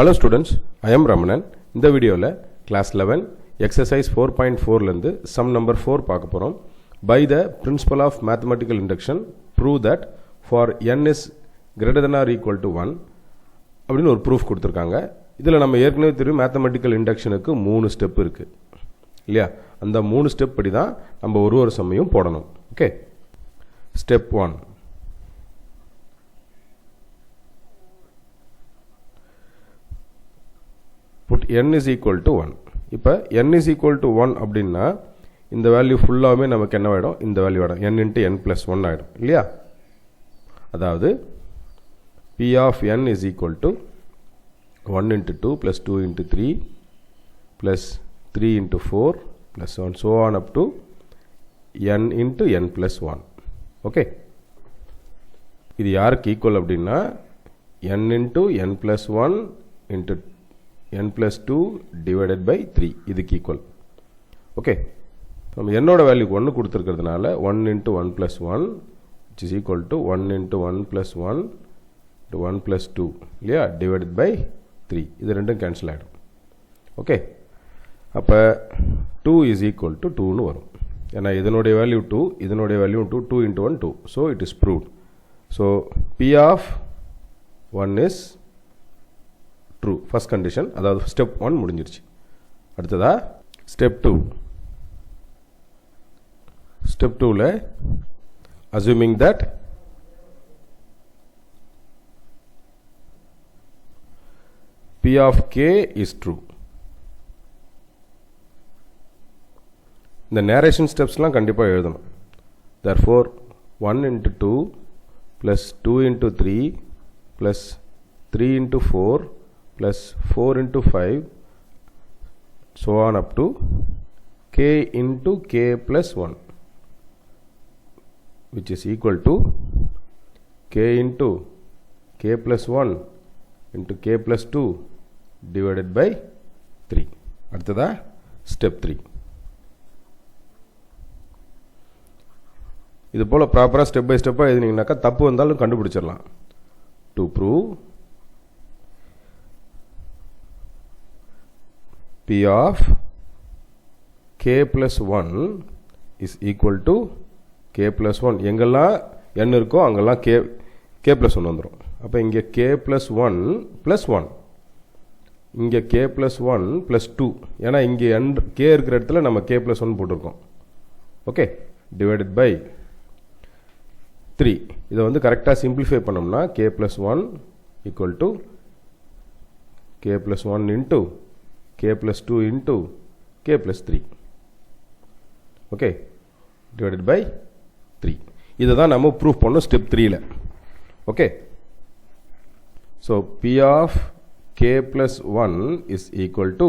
Hello students, I am Ramanan. இந்த வீடியோவில் class 11 exercise 4.4லேருந்து sum number 4 பார்க்க போகிறோம். By the principle of mathematical induction, prove that for n is greater than or equal to 1 அப்படின்னு ஒரு proof கொடுத்துருக்காங்க. இதில் நம்ம ஏற்கனவே தெரியும் மேத்தமெட்டிக்கல் இண்டக்ஷனுக்கு 3 ஸ்டெப் இருக்குது இல்லையா? அந்த 3 ஸ்டெப் படி தான் நம்ம ஒரு சம்மையும் போடணும். Okay, step 1. put n is equal to 1. இப்போ n is equal to 1 அப்படின்னா இந்த வேல்யூ ஃபுல்லாகவே நமக்கு என்ன ஆகிடும்? இந்த வேல்யூ ஆகிடும் n into n plus 1 ஆகிடும் இல்லையா? அதாவது p of n is equal to 1 into 2 plus 2 into 3 plus 3 into 4 plus 1 so on up to n into n plus 1. Okay, இது யாருக்கு ஈக்குவல் அப்படின்னா n into n plus 1 into n plus 2 divided by 3 இதுக்கு equal. Okay, நம்ம என்னோட வேல்யூக்கு 1 கொடுத்துருக்கிறதுனால 1 into 1 plus 1 which is equal to 1 into 1 plus 1 into 1 plus 2 இல்லையா, divided by 3. இது ரெண்டும் cancel ஆகிடும். ஓகே, அப்போ 2 is equal to 2னு வரும். ஏன்னா இதனுடைய வேல்யூ 2, இதனுடைய value 2, 2 into 1 2. So it is proved. So P of 1 is true. First condition, அதாவது step 1 முடிஞ்சிருச்சு. அடுத்ததா step 2. Step 2ல assuming that P of k is true. இந்த narration steps கண்டிப்பாக எழுதணும். Therefore 1 into 2 plus 2 into 3 plus 3 into 4 plus 4 into 5 so on up to k into k plus 1 which is equal to k into k plus 1 into k plus 2 divided by 3. அடுத்ததா step 3. இது போல ப்ராப்பராக step by ஸ்டெப்பாக எழுதினீங்கன்னாக்கா தப்பு வந்தாலும் கண்டுபிடிச்சிடலாம். To prove P of k plus 1 is equal to k plus 1. எங்கெல்லாம் n இருக்கோ அங்கெல்லாம் k plus 1 வந்துடும். அப்போ இங்கே k plus 1 plus 1, இங்கே k plus 1 plus 2. ஏன்னா இங்கே k இருக்கிற இடத்துல நம்ம k plus 1 போட்டிருக்கோம். Okay, divided by 3. இதை வந்து கரெக்டாக சிம்பிளிஃபை பண்ணோம்னா k plus 1 equal to k plus 1 into k plus 2 into k plus 3. Okay, divided by 3. இதை தான் நம்ம ப்ரூஃப் பண்ணோம் ஸ்டெப் 3ல. Okay, so P of k plus 1 is equal to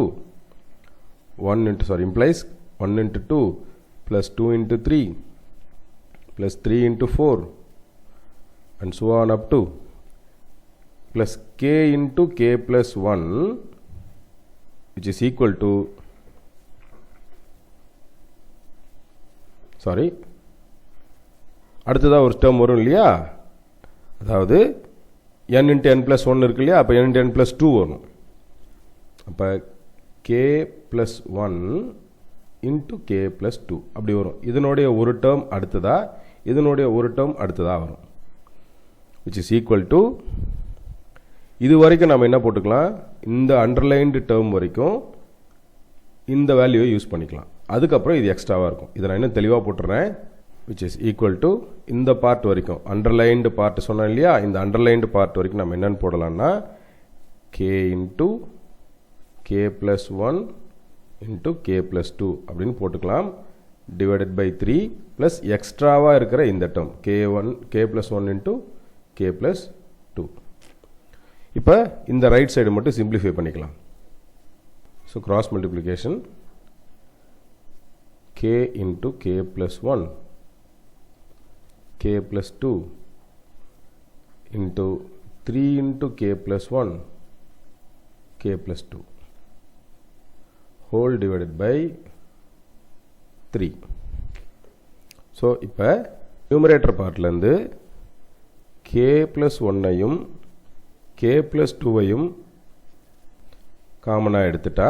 1 into, implies 1 into 2 plus 2 into 3 plus 3 into 4 and so on up to plus k into k plus 1 which is equal to, அடுத்ததா ஒரு term வரும் இல்லையா? அதாவது n into n plus 1 இருக்கு இல்லையா? அப்போ n into n plus 2 வரும். அப்போ k plus 1 into k plus 2 அப்படி வரும். இதனுடைய ஒரு டேர்ம் அடுத்ததா, இதனுடைய ஒரு டேர்ம் அடுத்ததா வரும். which is equal to, இது வரைக்கும் நம்ம என்ன போட்டுக்கலாம்? இந்த அண்டர்லைன்டு டேர்ம் வரைக்கும் இந்த வேல்யூவை யூஸ் பண்ணிக்கலாம். அதுக்கப்புறம் இது எக்ஸ்ட்ராவாக இருக்கும். இதை நான் இன்னும் தெளிவாக போட்டுறேன். which is equal to இந்த பார்ட் வரைக்கும் அண்டர்லைன்டு பார்ட் சொன்னேன் இல்லையா? இந்த அண்டர்லைன்டு பார்ட் வரைக்கும் நம்ம என்னென்னு போடலாம்னா k into k plus 1 into k plus 2 அப்படின்னு போட்டுக்கலாம். divided by 3 plus எக்ஸ்ட்ராவாக இருக்கிற இந்த term k plus 1 into k plus 2. இப்போ இந்த ரைட் சைடு மட்டும் சிம்பிளிஃபை பண்ணிக்கலாம். So cross multiplication k into k plus 1 k plus 2 into 3 into k plus 1 k plus 2 whole divided by 3. So இப்போ numerator பார்ட்லேருந்து k plus 1ஐயும் k plus 2ஐயும் காமனாக எடுத்துட்டா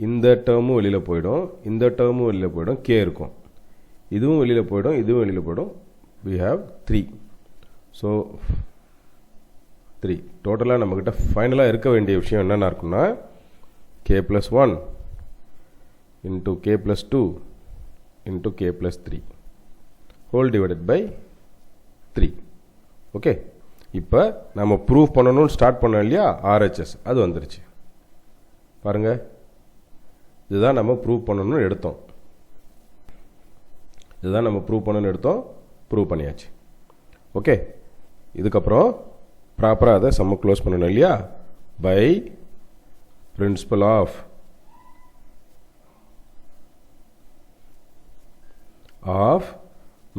இந்த டேர்மும் வெளியில் போயிடும், இந்த டேர்மும் வெளியில் போயிடும், கே இருக்கும். இதுவும் வெளியில் போயிடும், இதுவும் வெளியில் போயிடும். we have 3. ஸோ 3 டோட்டலாக நம்மக்கிட்ட ஃபைனலாக இருக்க வேண்டிய விஷயம் என்னென்ன இருக்குன்னா k plus 1 into k plus 2 into k plus 3 whole divided by 3. Okay, இப்போ நம்ம ப்ரூவ் பண்ணணும்னு ஸ்டார்ட் பண்ணோம் இல்லையா, RHS அது வந்துருச்சு பாருங்க. இதுதான் நம்ம ப்ரூவ் பண்ணணும்னு எடுத்தோம், இதுதான் நம்ம ப்ரூவ் பண்ணணும்னு எடுத்தோம், ப்ரூவ் பண்ணியாச்சு. ஓகே, இதுக்கப்புறம் ப்ராப்பராக அதை சம்ம க்ளோஸ் பண்ணணும் இல்லையா. By principal of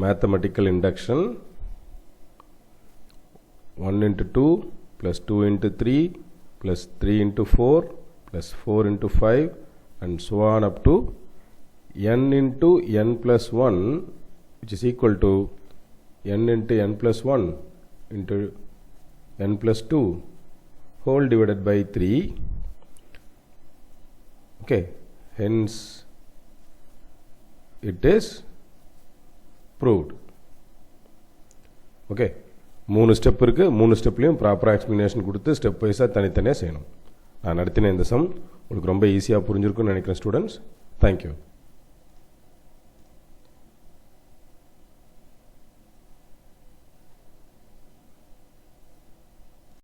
mathematical induction 1 into 2 plus 2 into 3 plus 3 into 4 plus 4 into 5 and so on up to n into n plus 1 which is equal to n into n plus 1 into n plus 2 whole divided by 3. Okay, hence it is proved. Okay, 3 step இருக்குது, 3 ஸ்டெப்லையும் ப்ராப்பராக explanation கொடுத்து step வைஸாக தனித்தனியாக செய்யணும். நான் நடத்தின இந்த some உங்களுக்கு ரொம்ப ஈஸியாக புரிஞ்சிருக்குன்னு நினைக்கிறேன் ஸ்டூடெண்ட்ஸ். தேங்க்யூ.